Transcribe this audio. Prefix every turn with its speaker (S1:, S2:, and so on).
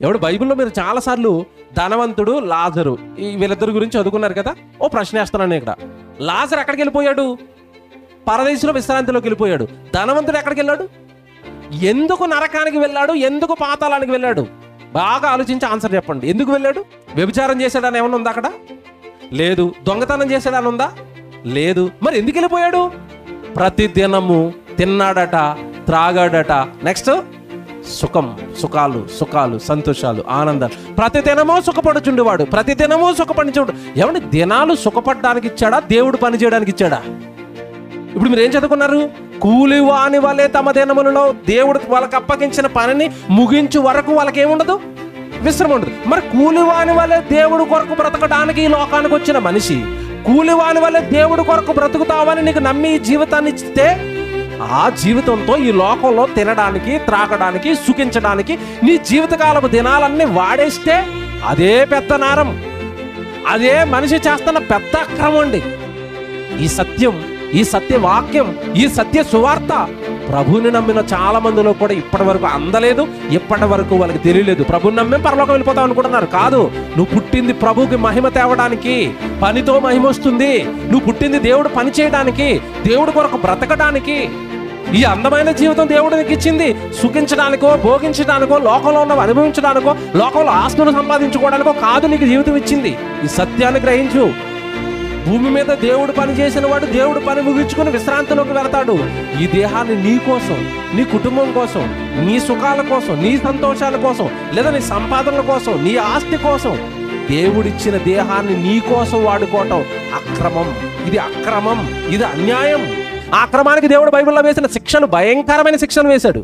S1: ఎవడు బైబిల్లో మీరు చాలాసార్లు ధనవంతుడు లాజరు ఈ వీళ్ళిద్దరి గురించి చదువుకున్నారు కదా. ఓ ప్రశ్న వేస్తున్నాను ఇక్కడ. లాజరు ఎక్కడికి వెళ్ళిపోయాడు? పరదేశంలో విశ్రాంతిలోకి వెళ్ళిపోయాడు. ధనవంతుడు ఎక్కడికి వెళ్ళాడు? ఎందుకు నరకానికి వెళ్ళాడు? ఎందుకు పాతాళానికి వెళ్ళాడు? బాగా ఆలోచించి ఆన్సర్ చెప్పండి. ఎందుకు వెళ్ళాడు? వ్యభిచారం చేశాడని ఏమన్నా ఉందా అక్కడ? లేదు. దొంగతనం చేశాడని ఉందా? లేదు. మరి ఎందుకు వెళ్ళిపోయాడు? ప్రతి దినము తిన్నాడట, త్రాగాడట. నెక్స్ట్ సుఖం, సుఖాలు, సుఖాలు, సంతోషాలు, ఆనందాలు. ప్రతి దినమూ సుఖపడుచుండేవాడు, ప్రతి దినమూ సుఖపడించుడు. ఏమంటే దినాలు సుఖపడడానికి ఇచ్చాడా, దేవుడు పని చేయడానికి ఇచ్చాడా? ఇప్పుడు మీరు ఏం చదువుకున్నారు? కూలివాని వలె తమ దినములలో దేవుడు వాళ్ళకి అప్పగించిన పనిని ముగించు వరకు వాళ్ళకి ఏముండదు, విశ్రమ ఉండదు. మరి కూలివాని వలె దేవుడు కొరకు బ్రతకడానికి ఈ లోకానికి వచ్చిన మనిషి, కూలివాని వలె దేవుడు కొరకు బ్రతుకుతావని నీకు నమ్మి ఈ జీవితాన్ని ఇస్తే, ఆ జీవితంతో ఈ లోకంలో తినడానికి, త్రాగడానికి, సుఖించడానికి నీ జీవితకాలపు దినాలన్నీ వాడేస్తే అదే పెద్ద నేరం, అదే మనిషి చేస్తున్న పెద్ద అక్రమం అండి. ఈ సత్యం, ఈ సత్య వాక్యం, ఈ సత్య సువార్త ప్రభుని నమ్మిన చాలా మందిలో కూడా ఇప్పటి వరకు అందలేదు, ఇప్పటి వరకు వాళ్ళకి తెలియలేదు. ప్రభుని నమ్మే పరలోకం వెళ్ళిపోతావు అనుకుంటున్నారు. కాదు, నువ్వు పుట్టింది ప్రభుకి మహిమ తేవడానికి, పనితో మహిమ వస్తుంది. నువ్వు పుట్టింది దేవుడు పని చేయడానికి, దేవుడి కొరకు బ్రతకడానికి. ఈ అందమైన జీవితం దేవుడు నీకు ఇచ్చింది సుఖించడానికో, భోగించడానికో, లోకంలో ఉన్నవి అనుభవించడానికో, లోకంలో ఆస్తులు సంపాదించుకోవడానికో కాదు నీకు జీవితం ఇచ్చింది. ఈ సత్యాన్ని గ్రహించు. భూమి మీద దేవుడు పని చేసిన వాడు దేవుడు పని ముగించుకుని విశ్రాంతిలోకి వెళతాడు. ఈ దేహాన్ని నీ కోసం, నీ కుటుంబం కోసం, నీ సుఖాల కోసం, నీ సంతోషాల కోసం, లేదా నీ సంపాదనల కోసం, నీ ఆస్తి కోసం దేవుడిచ్చిన దేహాన్ని నీ కోసం వాడుకోవటం అక్రమం. ఇది అక్రమం, ఇది అన్యాయం. ఆ అక్రమానికి దేవుడు బైబిల్లో వేసిన శిక్షలు భయంకరమైన శిక్షలు వేశాడు.